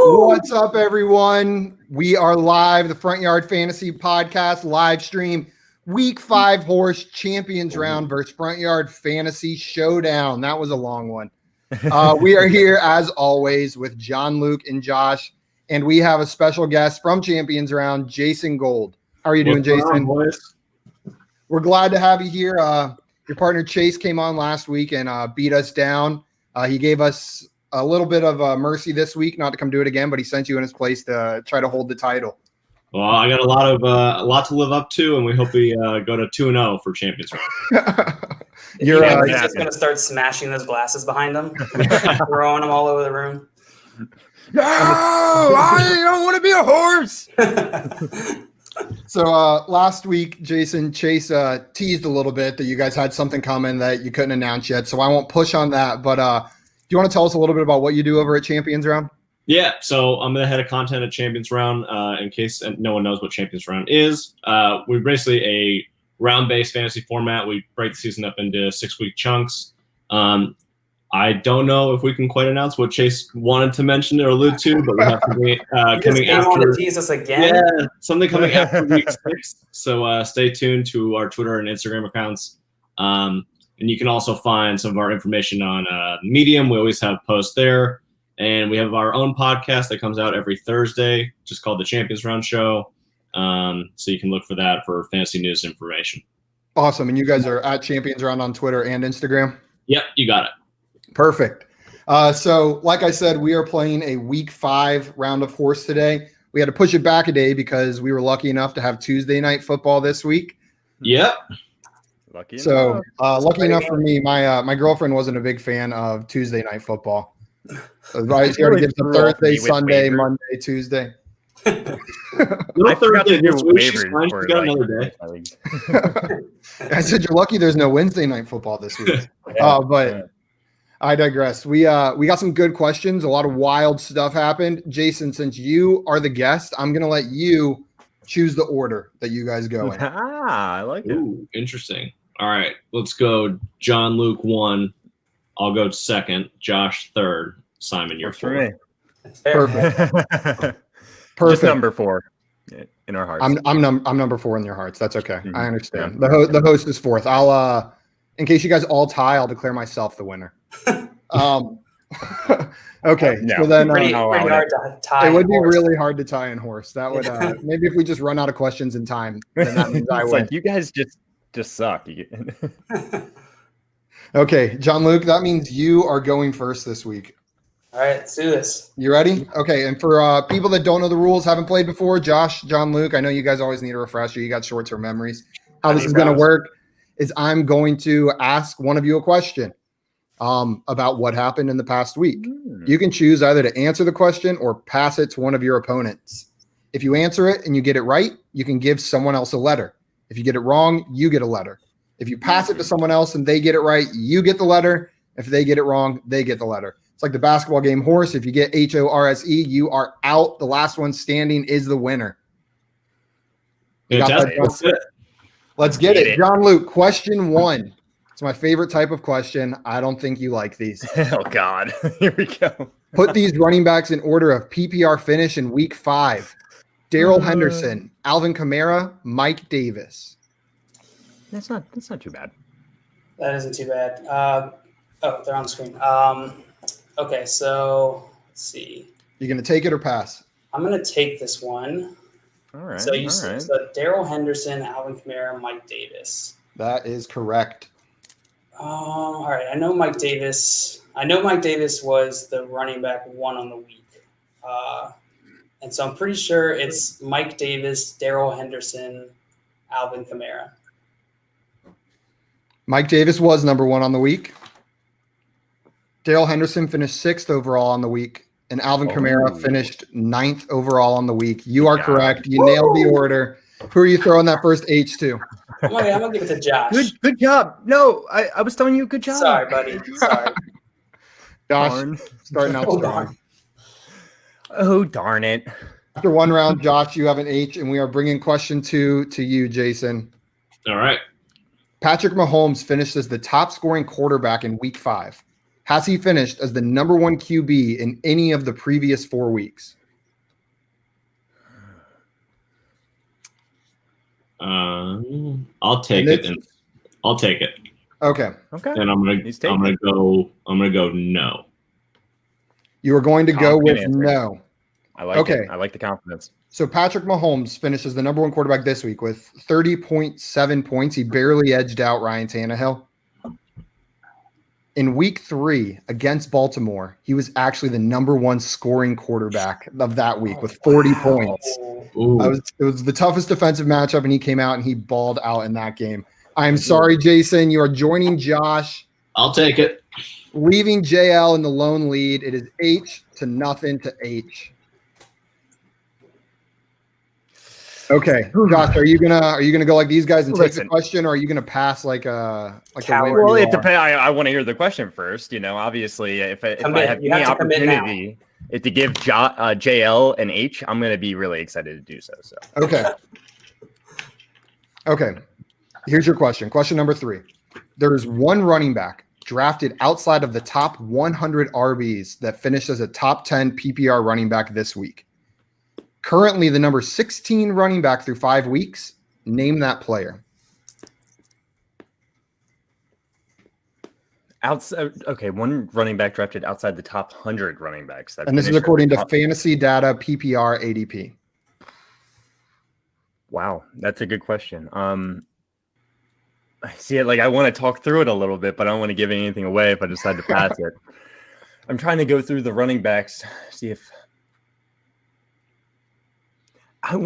What's up, everyone? We are live, the Front Yard Fantasy Podcast live stream, Week 5 Horse Champions Round versus Front Yard Fantasy Showdown. That was a long one. We are here, as always, with John, Luke, and Josh, and we have a special guest from Champions Round, Jason Gold. How are you doing, Jason? We're glad to have you here. Your partner Chase came on last week and beat us down. He gave us a little bit of mercy this week, not to come do it again, but he sent you in his place to try to hold the title. Well, I got a lot to live up to, and we hope we go to 2-0 for Champions Round. He's just going to start smashing those glasses behind him, throwing them all over the room. No, I don't want to be a horse. So last week, Jason, Chase teased a little bit that you guys had something coming that you couldn't announce yet, so I won't push on that, but do you want to tell us a little bit about what you do over at Champions Round? Yeah, so I'm the head of content at Champions Round. In case no one knows what Champions Round is, we're basically a round-based fantasy format. We break the season up into 6-week chunks. I don't know if we can quite announce what Chase wanted to mention or allude to, but we have something coming after. To tease us again? Yeah, something coming after week 6. So stay tuned to our Twitter and Instagram accounts. And you can also find some of our information on Medium. We always have posts there. And we have our own podcast that comes out every Thursday, just called the Champions Round Show. So you can look for that for fantasy news information. Awesome. And you guys are at Champions Round on Twitter and Instagram? Yep, you got it. Perfect. So like I said, we are playing a Week 5 round of horse today. We had to push it back a day because we were lucky enough to have Tuesday night football this week. Yep. Lucky enough for me, my girlfriend wasn't a big fan of Tuesday night football. So she already gives them Thursday, Sunday, Monday, Tuesday. I forgot to do waivers. Got another day. I said you're lucky there's no Wednesday night football this week. But I digress. We got some good questions. A lot of wild stuff happened. Jason, since you are the guest, I'm gonna let you choose the order that you guys go in. I like it. Ooh, interesting. All right, let's go. John, Luke 1. I'll go 2nd. Josh 3rd. Simon, you're 4th. Perfect. Just number 4 in our hearts. I'm number 4 in your hearts. That's okay. Mm-hmm. I understand. Yeah. The host is 4th. I'll in case you guys all tie, I'll declare myself the winner. Okay, no, so then pretty hard to tie. It would be really hard to tie in horse. That would maybe if we just run out of questions in time, then that means I win. Like you guys just suck. Okay, John Luke, that means you are going first this week. All right, let's do this. You ready? Okay, and for people that don't know the rules, haven't played before, Josh, John Luke, I know you guys always need a refresher. You got short-term memories. How this is going to work is I'm going to ask one of you a question about what happened in the past week. You can choose either to answer the question or pass it to one of your opponents. If you answer it and you get it right, you can give someone else a letter. If you get it wrong, you get a letter. If you pass it to someone else and they get it right, you get the letter. If they get it wrong, they get the letter. It's like the basketball game horse. If you get HORSE, you are out. The last one standing is the winner. Let's get it. John Luke, question 1. It's my favorite type of question. I don't think you like these. Oh, God. Here we go. Put these running backs in order of PPR finish in Week 5. Darrell Henderson, Alvin Kamara, Mike Davis. That's not too bad. That isn't too bad. They're on the screen. Okay, so let's see. You going to take it or pass? I'm going to take this one. All right. So so Darrell Henderson, Alvin Kamara, Mike Davis. That is correct. All right. I know Mike Davis was the running back 1 on the week. And so I'm pretty sure it's Mike Davis, Darrell Henderson, Alvin Kamara. Mike Davis was number 1 on the week. Darrell Henderson finished 6th overall on the week. And Alvin Kamara finished 9th overall on the week. You are correct. You nailed the order. Who are you throwing that first H to? I'm gonna give it to Josh. Good job. No, I was telling you good job. Sorry, buddy. Sorry. Josh, starting out strong. Oh, darn it. After one round, Josh, you have an H, and we are bringing question 2 to you, Jason. All right. Patrick Mahomes finished as the top scoring quarterback in Week 5. has he finished as the number 1 QB in any of the previous 4 weeks? I'll take it. And I'll take it. Okay. And I'm gonna go no. You are going to go with no. I like it. I like the confidence. So Patrick Mahomes finishes the number 1 quarterback this week with 30.7 points. He barely edged out Ryan Tannehill. In week 3 against Baltimore, he was actually the number 1 scoring quarterback of that week with 40 points. It was the toughest defensive matchup, and he came out and he balled out in that game. I'm sorry, Jason. You are joining Josh. I'll take it. Leaving JL in the lone lead. It is H-0 to H. Okay, Josh, are you gonna go like these guys and take the question, or are you gonna pass like a Well, it depends. I want to hear the question first. Obviously, if I have any opportunity to give JL an H, I'm gonna be really excited to do so. Okay. Here's your question. Question number 3. There is one running back drafted outside of the top 100 RBs that finished as a top 10 PPR running back this week. Currently the number 16 running back through 5 weeks. Name that player. One running back drafted outside the top 100 running backs. And this is according to Fantasy Data PPR ADP. Wow, that's a good question. I see it I want to talk through it a little bit, but I don't want to give anything away if I decide to pass it. I'm trying to go through the running backs, see if I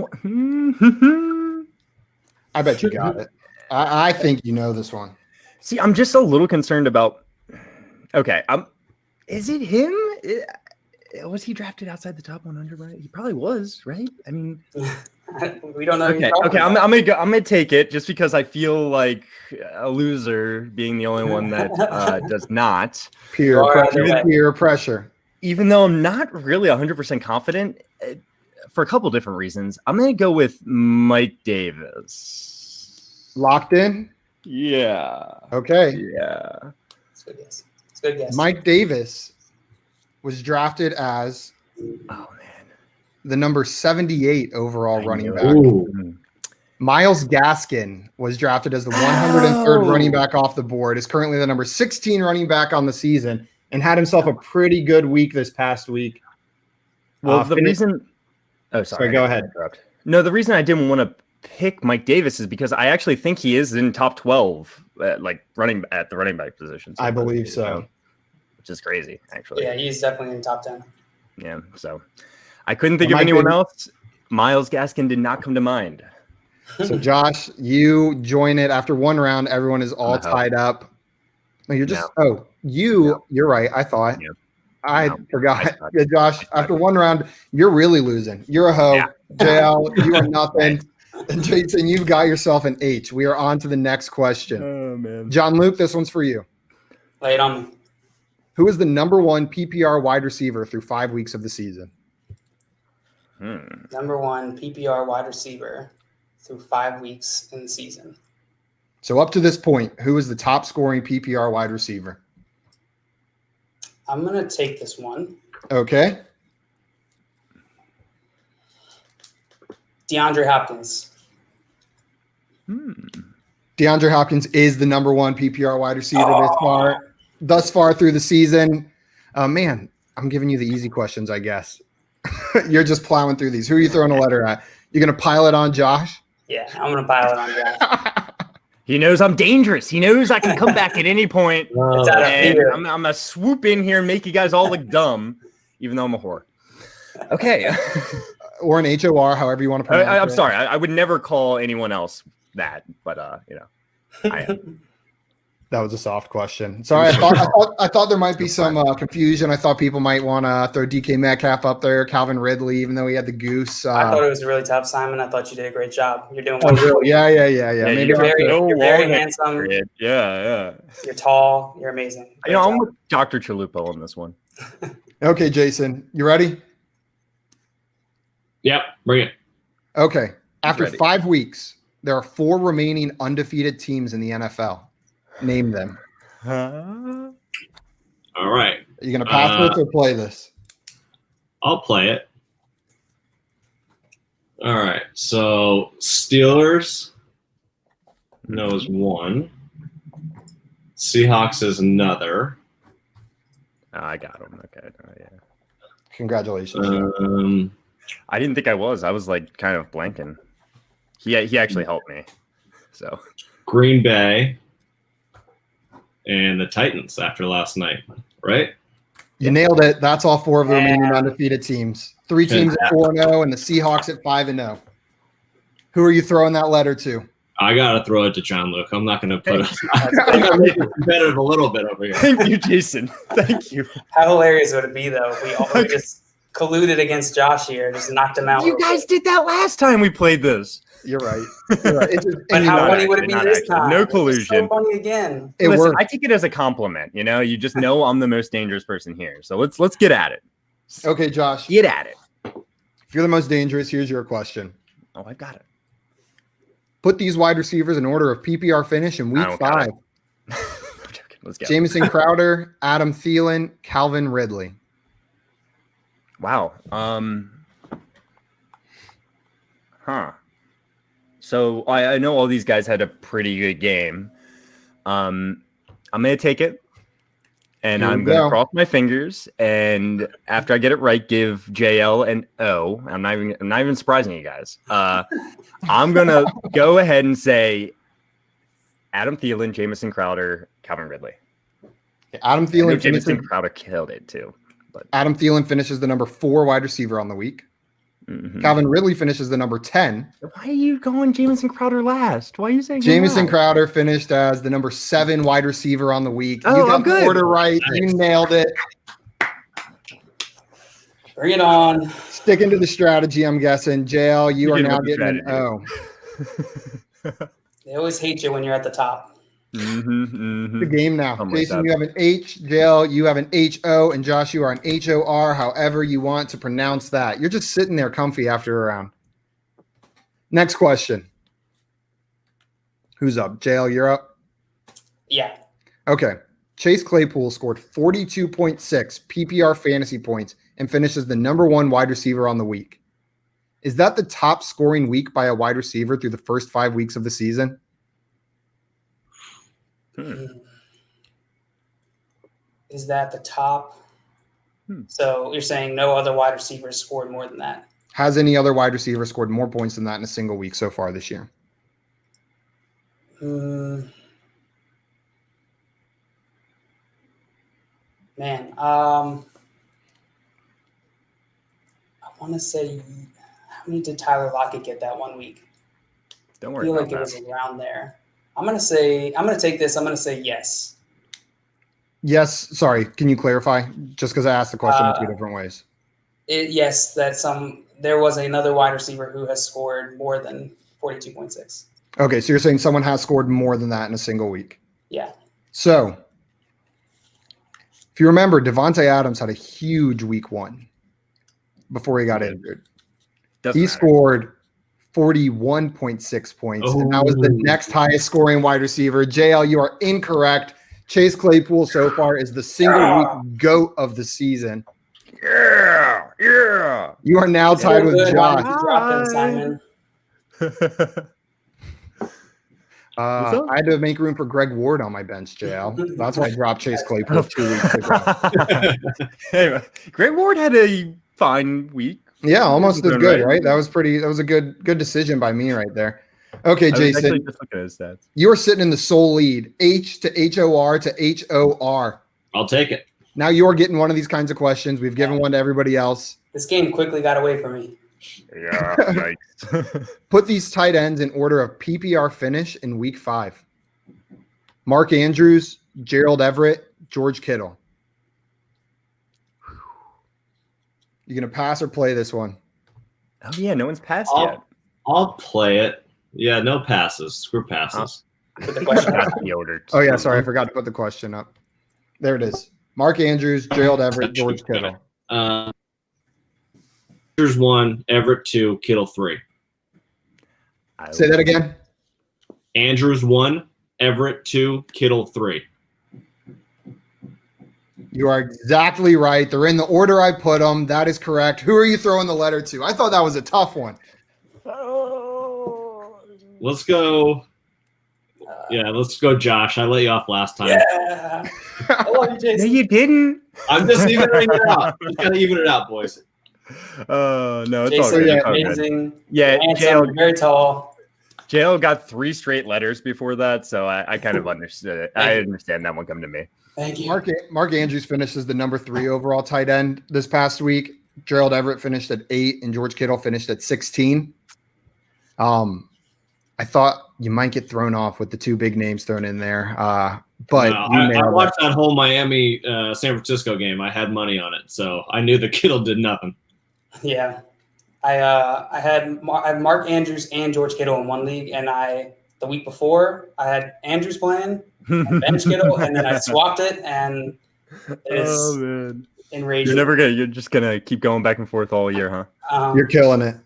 bet you got it. I think you know this one. See, I'm just a little concerned about. Okay, is it him? Was he drafted outside the top 100? Right? He probably was, right? I mean, we don't know. Okay. I'm gonna take it just because I feel like a loser being the only one that does not. Peer pressure. Even though I'm not really 100% confident, for a couple different reasons, I'm gonna go with Mike Davis. Locked in. Yeah. Okay. Yeah. It's a good guess. Mike Davis was drafted as the number 78 overall running back. Miles Gaskin was drafted as the 103rd running back off the board, is currently the number 16 running back on the season, and had himself a pretty good week this past week. Well, the reason... Oh, sorry. Go ahead. No, the reason I didn't want to pick Mike Davis is because I actually think he is in top 12, running back position. I believe so. Which is crazy, actually. Yeah, he's definitely in top 10. Yeah, so I couldn't think of anyone else. Miles Gaskin did not come to mind. So, Josh, you join it after one round. Everyone is all tied up. No, you're just you're right. I thought. Yeah. I forgot. Yeah, Josh, after one round, you're really losing. You're a hoe. Yeah. JL, you are nothing. And Jason, you've got yourself an H. We are on to the next question. Oh, man. John Luke, this one's for you. Lay it on me. Who is the number 1 PPR wide receiver through 5 weeks of the season? Number 1 PPR wide receiver through 5 weeks in the season. So up to this point, who is the top scoring PPR wide receiver? I'm going to take this one. Okay. DeAndre Hopkins. DeAndre Hopkins is the number 1 PPR wide receiver thus far through the season. Man, I'm giving you the easy questions, I guess. You're just plowing through these. Who are you throwing a letter at? You're going to pile it on Josh? Yeah, I'm going to pile it on Josh. He knows I'm dangerous. He knows I can come back at any point. It's out of fear. I'm going to swoop in here and make you guys all look dumb, even though I'm a whore. Okay. Or an HOR, however you want to pronounce it. I'm sorry. I would never call anyone else that, but I am. That was a soft question. Sorry, I thought there might be some confusion. I thought people might want to throw DK Metcalf up there, Calvin Ridley, even though he had the goose. I thought it was really tough, Simon. I thought you did a great job. You're doing well. Really? Yeah. Maybe you're very handsome. Yeah. You're tall. You're amazing. I'm with Dr. Chalupa on this one. Okay, Jason, you ready? Yep, bring it. Okay. After 5 weeks, there are 4 remaining undefeated teams in the NFL. Name them. All All right. Are you going to pass this or play this? I'll play it. All right. So Steelers knows one. Seahawks is another. Oh, I got him. Okay. Oh, yeah. Congratulations. I didn't think I was. I was like kind of blanking. He actually helped me. So Green Bay and the Titans after last night, right? You nailed it. That's all 4 of the remaining undefeated teams. 3 teams at 4-0 and the Seahawks at 5-0. Who are you throwing that letter to? I gotta throw it to John Luke. I'm not gonna put I'm make it competitive a little bit over here. thank you, Jason. Thank you. How hilarious would it be though if we just colluded against Josh here, just knocked him out? You guys did that last time we played this. You're right. You're right. But how funny would it be this time? No collusion. So funny again. Listen, I take it as a compliment. You know, you just know I'm the most dangerous person here. So let's get at it. Okay, Josh. Get at it. If you're the most dangerous, here's your question. Oh, I got it. Put these wide receivers in order of PPR finish in week 5. Let's go. Jamison Crowder, Adam Thielen, Calvin Ridley. Wow. So I know all these guys had a pretty good game. I'm gonna take it, and I'm gonna cross my fingers. And after I get it right, give JL an O. I'm not even surprising you guys. I'm gonna go ahead and say Adam Thielen, Jamison Crowder, Calvin Ridley. Adam Thielen. Jamison Crowder killed it too. But Adam Thielen finishes the number 4 wide receiver on the week. Mm-hmm. Calvin Ridley finishes the number 10. Why are you going Jamison Crowder last? Why are you saying Jamison Crowder finished as the number 7 wide receiver on the week? Oh, you got good. the order right. Nice. You nailed it. Bring it on. Sticking to the strategy, I'm guessing. JL, you are now getting an O. They always hate you when you're at the top. The game now. Jason, you have an H. JL, you have an HO. And Josh, you are an HOR, however you want to pronounce that. You're just sitting there comfy after a round. Next question. Who's up? JL, you're up? Yeah. Okay. Chase Claypool scored 42.6 PPR fantasy points and finishes the number 1 wide receiver on the week. Is that the top scoring week by a wide receiver through the first 5 weeks of the season? Is that the top? So you're saying no other wide receivers scored more than that? Has any other wide receiver scored more points than that in a single week so far this year? Man, I want to say, how many did Tyler Lockett get that 1 week? Don't I worry feel about like that. it was around there. I'm going to take this. I'm going to say yes. Yes. Sorry. Can you clarify? Just because I asked the question in 2 different ways. Yes, there was another wide receiver who has scored more than 42.6. Okay. So you're saying someone has scored more than that in a single week? Yeah. So if you remember, Devontae Adams had a huge week 1 before he got injured. He scored 41.6 points, and that was the next highest scoring wide receiver. JL, you are incorrect. Chase Claypool so far is the single week GOAT of the season. Yeah. You are now tied with Josh. Drop him, Simon. I had to make room for Greg Ward on my bench, JL. That's why I dropped Chase Claypool 2 weeks ago. Anyway, Greg Ward had a fine week. Yeah, almost as good, right? That was a good decision by me right there. Okay, Jason. Just look at his stats. You're sitting in the sole lead. H to HOR to HOR. I'll take it. Now you're getting one of these kinds of questions. We've given one to everybody else. This game quickly got away from me. Yeah, yikes. Put these tight ends in order of PPR finish in week 5. Mark Andrews, Gerald Everett, George Kittle. You gonna pass or play this one? Oh yeah, no one's passed yet. I'll play it. Yeah, no passes. Screw passes. Put the question up. Oh yeah, sorry, I forgot to put the question up. There it is. Mark Andrews, Gerald Everett, George Kittle. Andrews 1, Everett 2, Kittle 3. Say that again. Andrews 1, Everett 2, Kittle 3. You are exactly right. They're in the order I put them. That is correct. Who are you throwing the letter to? I thought that was a tough one. Let's go. Yeah, let's go, Josh. I let you off last time. Yeah. I love you, Jason. No, you didn't. I'm just evening it out. Just gotta even it out, boys. No, it's Jason, all good. you're It's all good. amazing. Yeah, You're handsome, you're very tall. JL got 3 straight letters before that, so I kind of understood it. I understand that one come to me. Thank you. Mark Andrews finished as the number 3 overall tight end this past week. Gerald Everett finished at 8, and George Kittle finished at 16. I thought you might get thrown off with the 2 big names thrown in there, but I watched that whole Miami San Francisco game. I had money on it, so I knew the Kittle did nothing. Yeah. I had Mark Andrews and George Kittle in one league, and the week before I had Andrews playing and bench Kittle, and then I swapped it, and it's enraging. You're just gonna keep going back and forth all year, huh? You're killing it.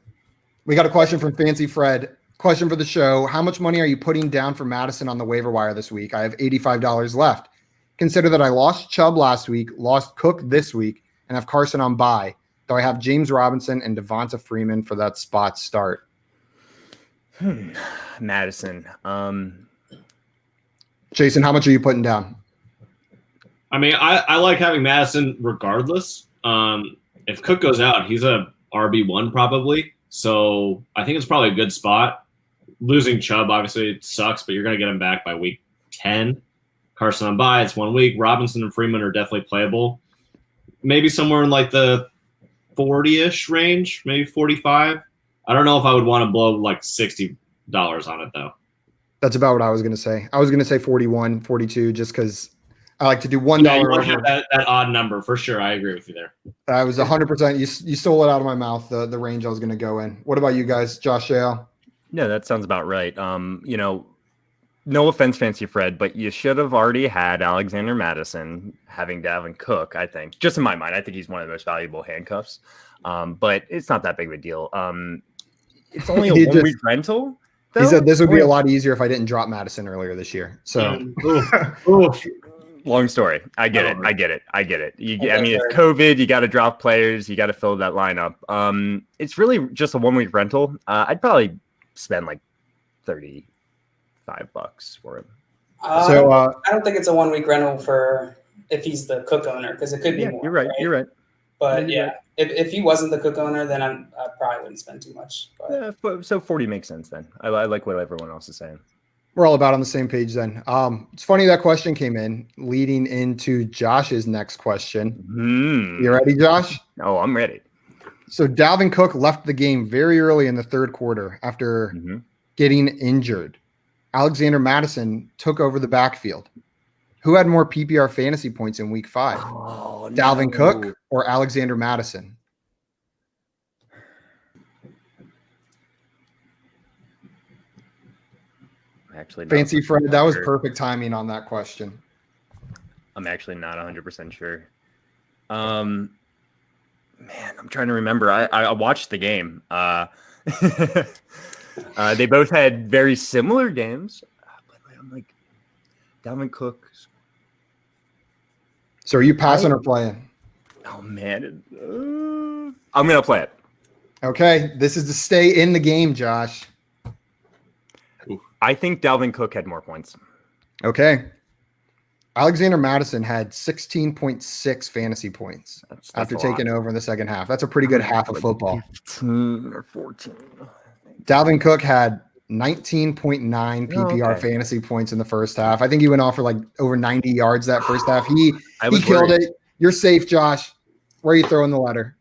We got a question from Fancy Fred. Question for the show. How much money are you putting down for Madison on the waiver wire this week? I have $85 left. Consider that I lost Chubb last week, lost Cook this week, and have Carson on bye. Though I have James Robinson and Devonta Freeman for that spot start. Madison. Jason, how much are you putting down? I mean, I like having Madison regardless. If Cook goes out, he's a RB1 probably. So I think it's probably a good spot. Losing Chubb, obviously, it sucks, but you're going to get him back by week 10. Carson on bye, it's 1 week. Robinson and Freeman are definitely playable. Maybe somewhere in like the 40-ish range, maybe 45. I don't know if I would want to blow like $60 on it, though. That's about what I was going to say. I was going to say 41, 42, just because I like to do $1 over. That odd number, for sure. I agree with you there. I was 100%. You stole it out of my mouth, the range I was going to go in. What about you guys, Josh Shale? Yeah, that sounds about right. No offense, Fancy Fred, but you should have already had Alexander Madison having Dalvin Cook, I think. Just in my mind, I think he's one of the most valuable handcuffs. But it's not that big of a deal. It's only a 1 week rental. Though? He said this would be a lot easier if I didn't drop Madison earlier this year. So long story. I get it. I mean, it's COVID. You got to drop players. You got to fill that lineup. It's really just a 1 week rental. I'd probably spend like $35 for him. I don't think it's a 1 week rental for if he's the Cook owner, because it could be more. You're right. You're right. But if he wasn't the Cook owner, then I probably wouldn't spend too much. But. Yeah, so 40 makes sense then. I like what everyone else is saying. We're all about on the same page then. It's funny that question came in leading into Josh's next question. You ready, Josh? Oh, I'm ready. So Dalvin Cook left the game very early in the third quarter after getting injured. Alexander Madison took over the backfield. Who had more PPR fantasy points in week 5? Dalvin Cook or Alexander Madison? Actually, Fancy Fred, that was perfect timing on that question. I'm actually not 100% sure. Man, I'm trying to remember. I watched the game. They both had very similar games. But I'm like, Dalvin Cook. So are you passing or playing? Oh, man. I'm going to play it. Okay. This is to stay in the game, Josh. I think Dalvin Cook had more points. Okay. Alexander Madison had 16.6 fantasy points after taking over in the second half. That's a pretty good half of football. 15 or 14. Dalvin Cook had 19.9 PPR fantasy points in the first half. I think he went off for like over 90 yards that first half. He killed it. You're safe, Josh. Where are you throwing the letter?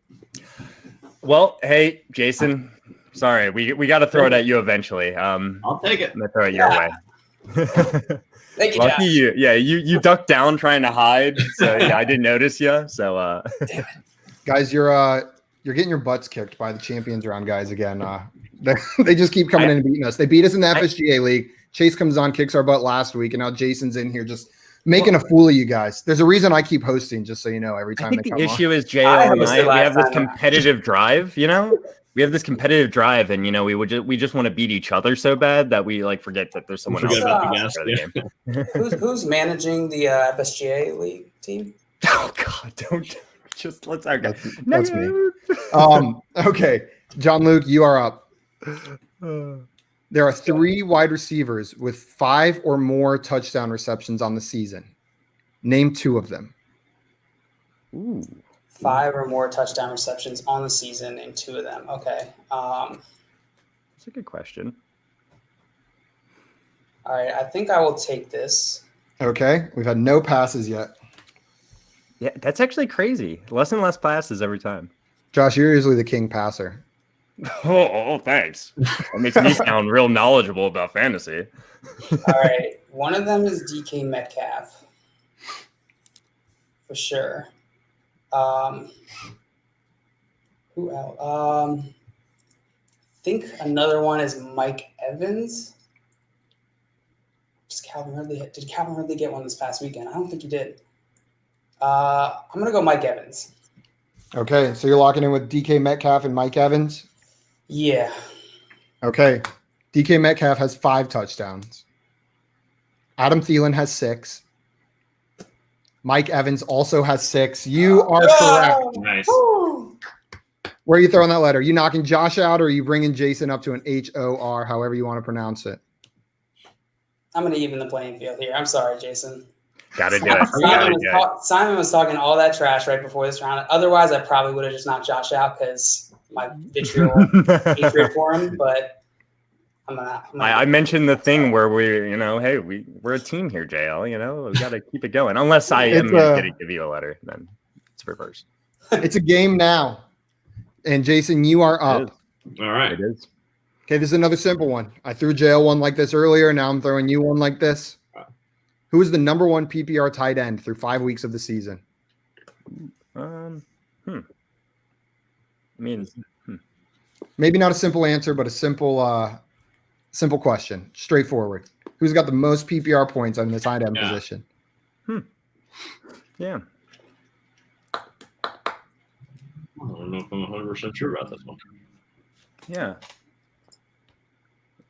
Well, hey, Jason. Sorry, we got to throw it at you eventually. I'll take it. I'm gonna throw it your way. Thank you, Lucky you. Yeah, you ducked down trying to hide. So yeah, I didn't notice you. So guys, you're getting your butts kicked by the champions round guys again. They just keep coming in and beating us. They beat us in the FSGA league. Chase comes on, kicks our butt last week, and now Jason's in here just making a fool of you guys. There's a reason I keep hosting, just so you know, every time I think they come the issue on. is JL and I, we have this competitive drive, We have this competitive drive, and we just want to beat each other so bad that we like forget that there's someone else. Who's managing the FSGA league team? Oh God, don't just let's. Okay, That's me. Okay, John Luke, you are up. There are 3 wide receivers with 5 or more touchdown receptions on the season. Name 2 of them. Ooh. 5 or more touchdown receptions on the season, and 2 of them. Okay. That's a good question. All right, I think I will take this. Okay, we've had no passes yet. Yeah, that's actually crazy. Less and less passes every time. Josh, you're usually the king passer. Oh, thanks. That makes me sound real knowledgeable about fantasy. All right, one of them is DK Metcalf, for sure. Who else? I think another one is Mike Evans. Did Calvin Ridley get one this past weekend? I don't think he did. I'm going to go Mike Evans. Okay, so you're locking in with DK Metcalf and Mike Evans? Yeah. Okay, DK Metcalf has 5 touchdowns. Adam Thielen has 6. Mike Evans also has 6. You are correct. Nice. Woo! Where are you throwing that letter? Are you knocking Josh out, or are you bringing Jason up to an HOR, however you want to pronounce it? I'm going to even the playing field here. I'm sorry, Jason. Gotta do it. Simon was talking all that trash right before this round. Otherwise, I probably would have just knocked Josh out because my vitriol hatred for him. But I mentioned the thing where hey, we're a team here, JL. We got to keep it going. Unless I am going to give you a letter, then it's reverse. It's a game now, and Jason, you are up. All right. It is. Okay, this is another simple one. I threw JL one like this earlier. Now I'm throwing you one like this. Who is the number 1 PPR tight end through 5 weeks of the season? Maybe not a simple answer, but a simple question. Straightforward. Who's got the most PPR points on the tight end position? Yeah. I don't know if I'm 100% sure about this one. Yeah.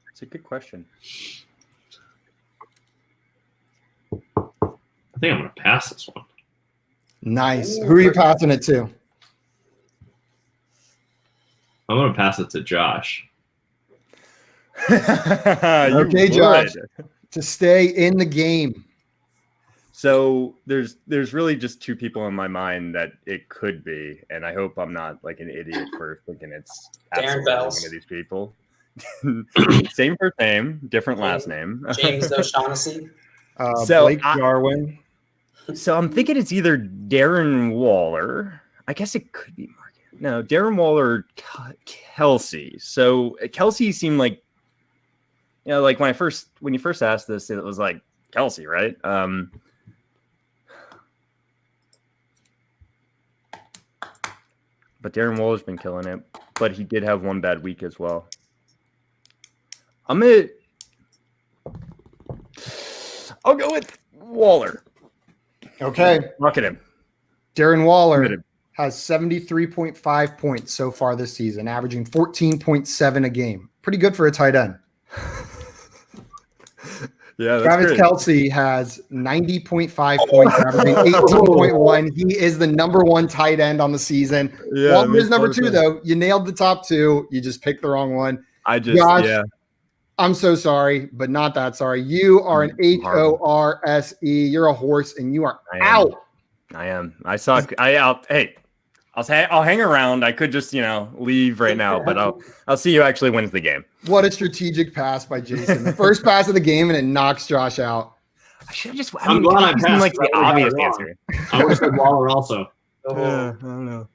It's a good question. I think I'm going to pass this one. Nice. Who are you passing it to? I'm going to pass it to Josh. Okay, Josh. To stay in the game. So there's really just 2 people in my mind that it could be, and I hope I'm not like an idiot for thinking it's absolutely one of these people. Same first name, different last name. James O'Shaughnessy. Blake Jarwin. So I'm thinking it's either Darren Waller. I guess it could be Mark. No, Darren Waller or Kelsey. So Kelsey seemed like, like when you first asked this, it was like Kelsey, right? But Darren Waller's been killing it. But he did have one bad week as well. I'll go with Waller. Okay. Look at him. Darren Waller has 73.5 points so far this season, averaging 14.7 a game. Pretty good for a tight end. Yeah, that's Travis Kelce has 90.5 points, averaging 18.1. He is the number 1 tight end on the season. Yeah, Walter's number 2, though. You nailed the top 2. You just picked the wrong one. Josh, I'm so sorry, but not that sorry. You are an HORSE. You're a horse, and you are out. I am. I suck. Hey, I'll hang around. I could just leave right now, but I'll see who actually wins the game. What a strategic pass by Jason! The first pass of the game, and it knocks Josh out. I should have just. I'm glad I passed. Like the obvious answer. I would have said Waller also. I don't know.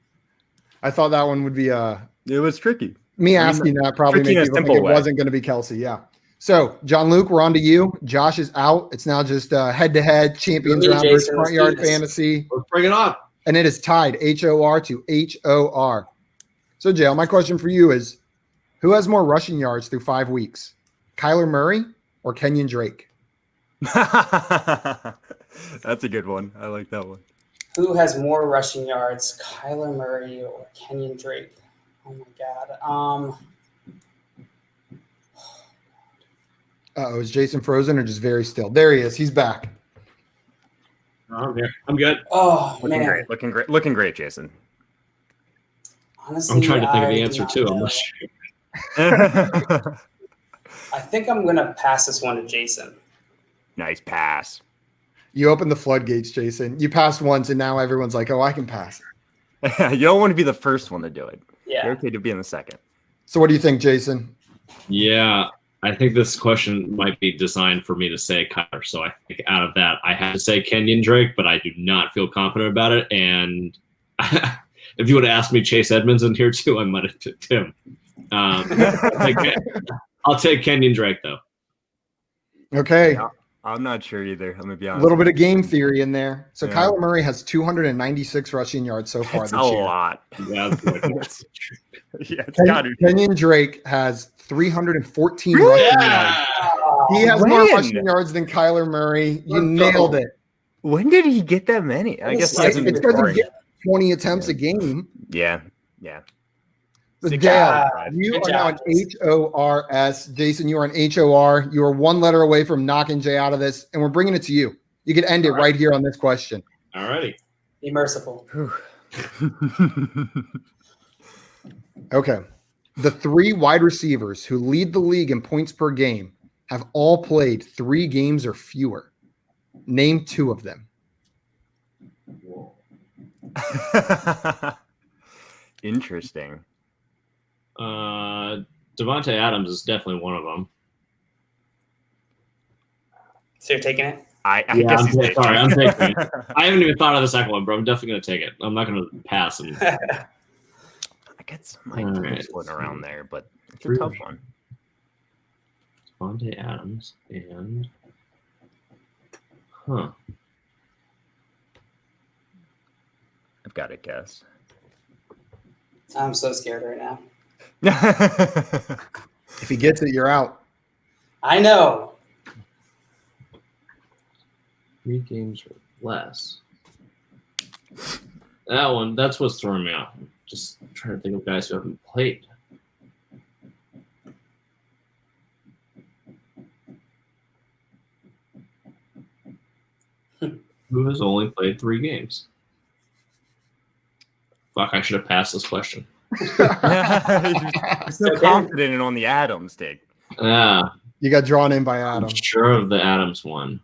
I thought that one would be It was tricky. Me asking that probably made people think it wasn't going to be Kelsey. Yeah. So, John Luke, we're on to you. Josh is out. It's now just head-to-head champions round versus front yard fantasy. Let's bring it on. And it is tied HOR to HOR. So, Jail, my question for you is, who has more rushing yards through 5 weeks? Kyler Murray or Kenyon Drake? That's a good one. I like that one. Who has more rushing yards, Kyler Murray or Kenyon Drake? Oh, my God. Is Jason frozen or just very still? There he is. He's back. I'm here. I'm good. Oh Looking man, great. Looking great, Jason. honestly, I'm trying to think of the I do answer not too. I'm know. not sure. I think I'm gonna pass this one to Jason. Nice pass. You opened the floodgates, Jason. You passed once, and now everyone's like, "Oh, I can pass." You don't want to be the first one to do it. Yeah. You're okay to be in the second. So, what do you think, Jason? Yeah, I think this question might be designed for me to say Kyler. So I think out of that, I have to say Kenyon Drake, but I do not feel confident about it. And if you would have asked me Chase Edmonds in here too, I might have picked him. I'll take Kenyon Drake though. Okay. Yeah, I'm not sure either. I'm gonna be A honest. little bit of game theory in there. So Yeah. Kyler Murray has 296 rushing yards so far That's this a year. lot. Yeah, It's gotta be. Kenyon Drake has 314 rushing yards. He has more When? rushing yards than Kyler Murray. You Let's nailed go. it. When did he get that many? I guess he It's hasn't It's been because scoring. he gets 20 attempts a game. Yeah. So Six Dale, job. you Good are now job, an HORS. Jason, you are an HOR. You are one letter away from knocking Jay out of this, and we're bringing it to you. You can end it right here on this question. All righty. Be merciful. Okay. The 3 wide receivers who lead the league in points per game have all played 3 games or fewer. Name 2 of them. Interesting. Devontae Adams is definitely one of them. So you're taking it? I Yeah, guess I'm he's taking sorry, it. I'm taking it. I haven't even thought of the second one, bro. I'm definitely gonna take it. I'm not gonna pass. And I get some All right. ideas floating around there, but it's a Three. tough one. Devontae Adams and I've got to guess. I'm so scared right now. If he gets it, you're out. I know. 3 games or less. That's what's throwing me off. I'm just trying to think of guys who haven't played. Who has only played 3 games? Fuck, I should have passed this question. You're so confident in on the Adams take. You got drawn in by I'm Adam. sure of the Adams one.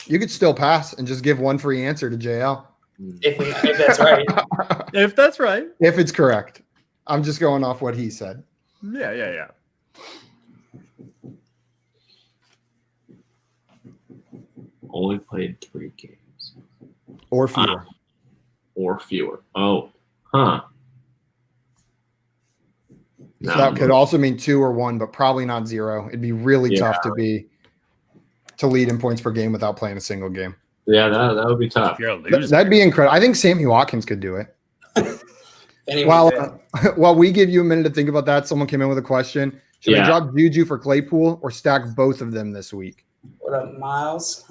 You could still pass and just give one free answer to JL. If that's right. If that's right. If it's correct. I'm just going off what he said. Yeah. Only played 3 games. Or fewer. Or fewer. Oh. Huh. So that could also mean 2 or 1, but probably not 0. It'd be really tough to lead in points per game without playing a single game. Yeah, that would be tough. If you're a loser. That'd be incredible. I think Sammy Watkins could do it. Anyway, While we give you a minute to think about that, someone came in with a question. Should I drop Juju for Claypool or stack both of them this week? what up, Miles?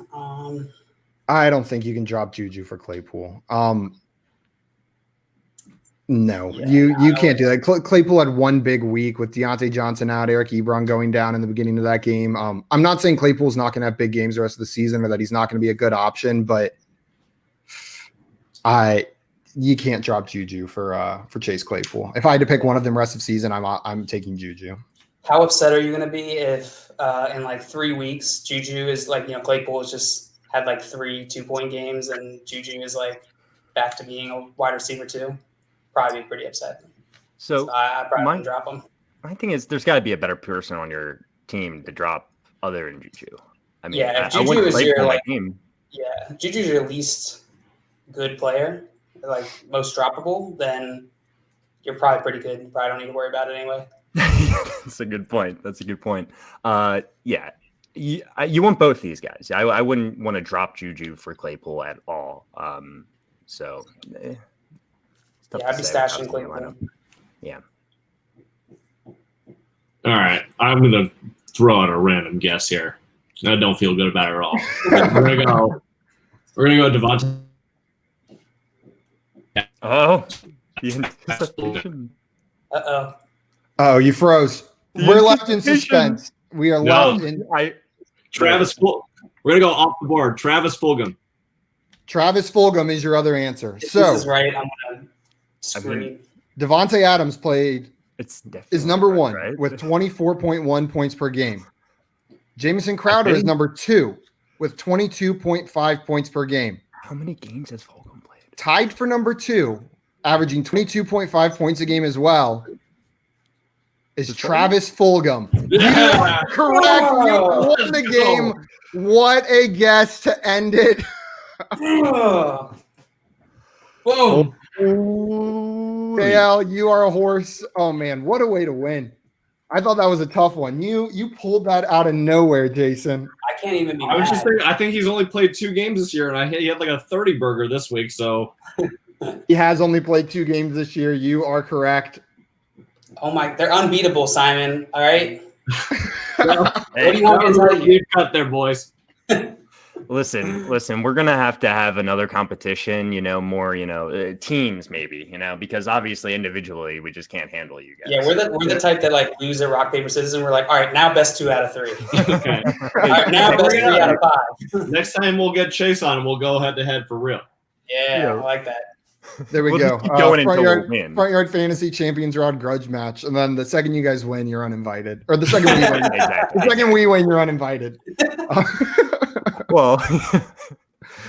I don't think you can drop Juju for Claypool. No, you can't do that. Claypool had one big week with Deontay Johnson out, Eric Ebron going down in the beginning of that game. I'm not saying Claypool's not going to have big games the rest of the season or that he's not going to be a good option, but you can't drop Juju for Chase Claypool. If I had to pick one of them rest of season, I'm taking Juju. How upset are you going to be if in like 3 weeks Juju is like, Claypool has just had like 3 2-point games and Juju is like back to being a wide receiver too? Probably be pretty upset. So I probably wouldn't drop him. My thing is, there's got to be a better person on your team to drop other than Juju. I mean, if I Juju is your team. Yeah, Juju's your least good player, like most droppable, then you're probably pretty good. You probably don't need to worry about it anyway. That's a good point. Yeah. You want both these guys. I wouldn't want to drop Juju for Claypool at all. I'd be stashing Claypool. Yeah. All right. I'm going to throw out a random guess here. I don't feel good about it at all. We're going to go Devontae. Oh. The anticipation. Uh-oh. Oh, you froze. We're left in suspense. We are left in. Travis, we're We're gonna go off the board. Travis Fulgham. Travis Fulgham is your other answer. If so this is right, I'm gonna scream. Devontae Adams is number one right? with 24.1 points per game. Jamison Crowder is number 2 with 22.5 points per game. How many games has Fulgham played? Tied for number 2, averaging 22.5 points a game as well, is Travis Fulgham. Yeah. Correct. You won the game. What a guess to end it. Boom. KL, you are a horse. Oh man, what a way to win. I thought that was a tough one. You pulled that out of nowhere, Jason. I can't even be I was mad. just thinking, I think he's only played 2 games this year, and he had like a 30 burger this week. So He has only played 2 games this year. You are correct. Oh my, they're unbeatable, Simon. All right. what do you want me to tell you? Deep cut there, boys. Listen, we're gonna have to have another competition, more, teams maybe, because obviously individually we just can't handle you guys. Yeah, we're the type that like lose at rock, paper, scissors, and we're like, all right, now best 2 out of 3. Okay. All right, now best 3 out of 5. Next time we'll get Chase on and we'll go head to head for real. Yeah, I like that. There we We'll go. just keep going until we win. Front Yard Fantasy Champions Round grudge match. And then the second you guys win, you're uninvited. Or the second we win. Exactly. The second we win, you're uninvited. Well,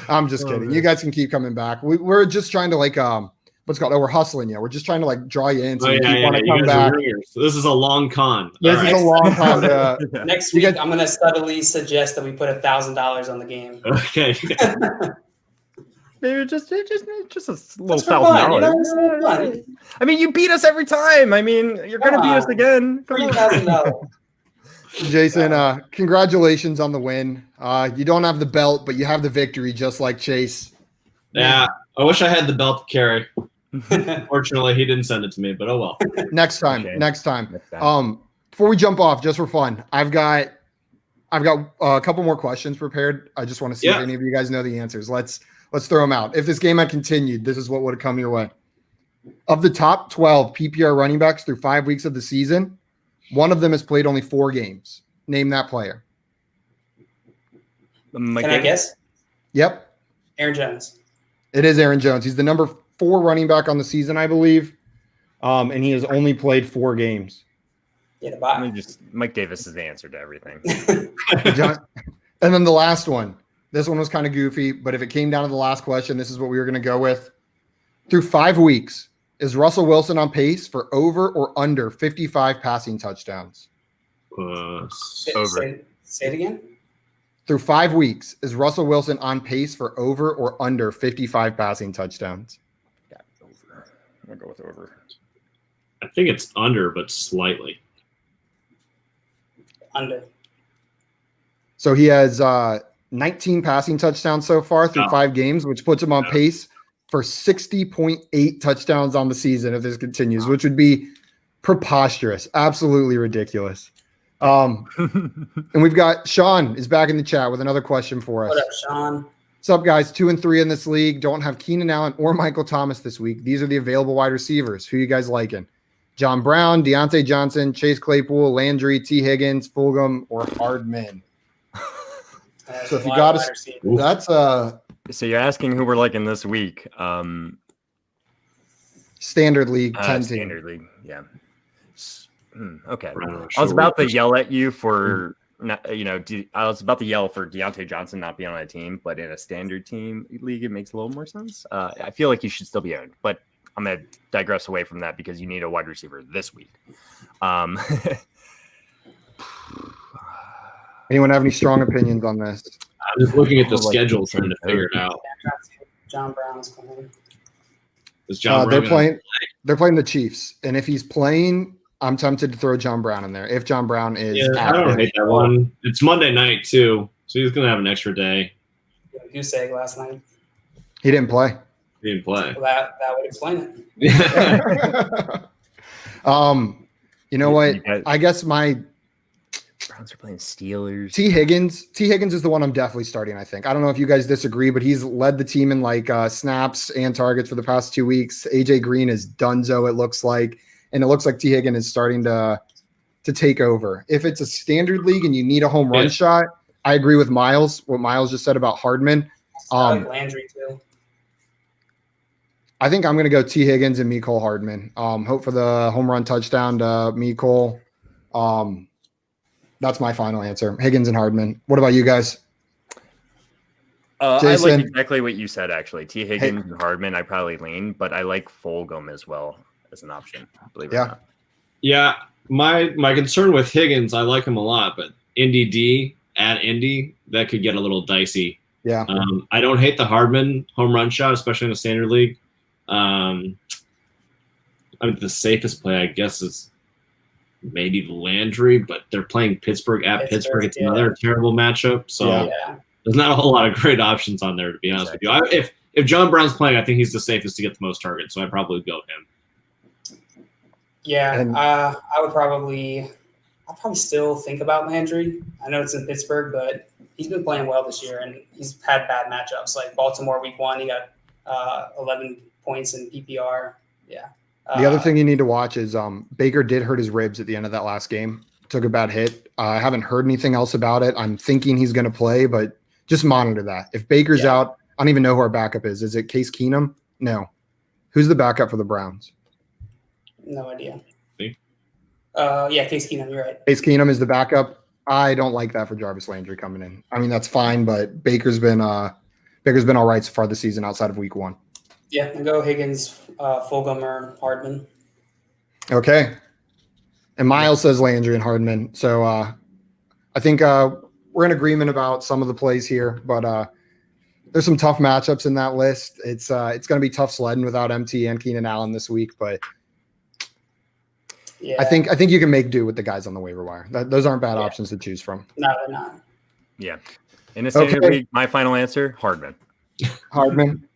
I'm just kidding. You guys can keep coming back. We're just trying to what's it called? Oh, we're hustling you. We're just trying to draw you in so you keep want to come back. So this is a long con. This is a long time. Next week, I'm going to subtly suggest that we put $1,000 on the game. Okay. maybe just a little That's for fun, $1,000. I mean, you beat us every time. I mean, you're gonna beat us again. Come on. $3,000. Jason, congratulations on the win. You don't have the belt, but you have the victory, just like Chase. Yeah, I wish I had the belt to carry. Fortunately, he didn't send it to me, but oh well. Next time. Okay. Next time. Before we jump off, just for fun, I've got a couple more questions prepared. I just want to see if any of you guys know the answers. Let's throw them out. If this game had continued, this is what would have come your way. Of the top 12 PPR running backs through 5 weeks of the season, one of them has played only 4 games. Name that player. Can I guess? Yep. Aaron Jones. It is Aaron Jones. He's the number 4 running back on the season, I believe. And he has only played 4 games. Yeah, bye. Mike Davis is the answer to everything. And then the last one. This one was kind of goofy, but if it came down to the last question, this is what we were going to go with. Through 5 weeks, is Russell Wilson on pace for over or under 55 passing touchdowns? Over. Say it again. Through 5 weeks, is Russell Wilson on pace for over or under 55 passing touchdowns? Yeah, over. I'm going to go with over. I think it's under, but slightly. Under. So he has 19 passing touchdowns so far through 5 games, which puts him on pace for 60.8 touchdowns on the season if this continues, which would be preposterous, absolutely ridiculous. And we've got Sean is back in the chat with another question for us. What up, Sean? What's up, guys? 2 and 3 in this league. Don't have Keenan Allen or Michael Thomas this week. These are the available wide receivers. Who you guys liking? John Brown, Deontay Johnson, Chase Claypool, Landry, T. Higgins, Fulgham, or Hardman? So if you got to, that's So you're asking who we're liking this week? Standard league, 10 standard league, yeah. Okay. I was about to yell at you for I was about to yell for Deontay Johnson not being on a team, but in a standard team league, it makes a little more sense. I feel like you should still be owned, but I'm gonna digress away from that because you need a wide receiver this week. Anyone have any strong opinions on this? I'm just looking at the schedule, trying to figure it out. John Brown's playing. Is John Brown they're playing the Chiefs, and if he's playing, I'm tempted to throw John Brown in there. If John Brown is, I don't hate that one. It's Monday night too, so he's gonna have an extra day. Goose egg last night. He didn't play. He didn't play. Well, that would explain it. You know what? I guess my Browns are playing Steelers. T. Higgins is the one I'm definitely starting, I think. I don't know if you guys disagree, but he's led the team in snaps and targets for the past 2 weeks. AJ Green is donezo, it looks like. And it looks like T. Higgins is starting to take over. If it's a standard league and you need a home run shot, I agree with Miles, what Miles just said about Hardman. I like Landry too. I think I'm going to go T. Higgins and Mecole Hardman. Hope for the home run touchdown to Mecole. That's my final answer. Higgins and Hardman. What about you guys? I like exactly what you said, actually. T. Higgins and Hardman, I probably lean, but I like Fulgham as well as an option, believe it or not. Yeah, my concern with Higgins, I like him a lot, but Indy D at Indy, that could get a little dicey. Yeah. I don't hate the Hardman home run shot, especially in the standard league. I mean, the safest play, I guess, is maybe Landry, but they're playing Pittsburgh at Pittsburgh. It's another terrible matchup. So there's not a whole lot of great options on there, to be honest with you. If John Brown's playing, I think he's the safest to get the most targets, so I'd probably go him. Yeah, I'll probably still think about Landry. I know it's in Pittsburgh, but he's been playing well this year, and he's had bad matchups. Like Baltimore week 1, he got 11 points in PPR. Yeah. The other thing you need to watch is Baker did hurt his ribs at the end of that last game. Took a bad hit. I haven't heard anything else about it. I'm thinking he's going to play, but just monitor that. If Baker's out, I don't even know who our backup is. Is it Case Keenum? No. Who's the backup for the Browns? No idea. See? Case Keenum, you're right. Case Keenum is the backup. I don't like that for Jarvis Landry coming in. I mean, that's fine, but Baker's been all right so far this season outside of week 1. Yeah, and go Higgins, Fulgham, or Hardman. Okay. And Miles says Landry and Hardman. So I think we're in agreement about some of the plays here, but there's some tough matchups in that list. It's going to be tough sledding without MT and Keenan Allen this week, but I think you can make do with the guys on the waiver wire. Those aren't bad options to choose from. No, they're not. Yeah. In a standard league, my final answer, Hardman.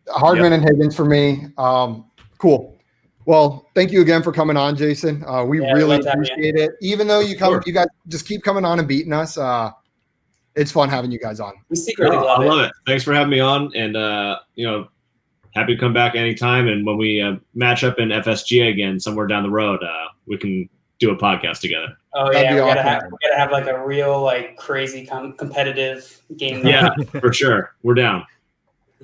Hardman and Higgins for me. Cool. Well, thank you again for coming on, Jason. We really appreciate it. Even though you guys just keep coming on and beating us. It's fun having you guys on. We secretly love it. I love it. Thanks for having me on, and happy to come back anytime. And when we match up in FSGA again somewhere down the road, we can do a podcast together. Oh yeah, we gotta have like a real like crazy competitive game. Yeah, for sure. We're down.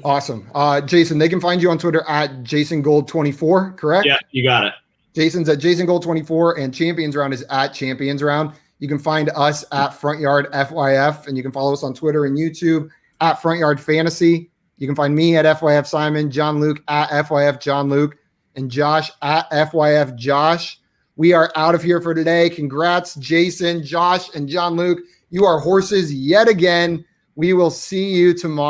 Awesome. Jason, they can find you on Twitter at JasonGold24, correct? Yeah, you got it. Jason's at JasonGold24, and Champions Round is at Champions Round. You can find us at Front Yard FYF, and you can follow us on Twitter and YouTube at Front Yard Fantasy. You can find me at FYF Simon, John Luke at FYF John Luke, and Josh at FYF Josh. We are out of here for today. Congrats, Jason, Josh, and John Luke. You are horses yet again. We will see you tomorrow.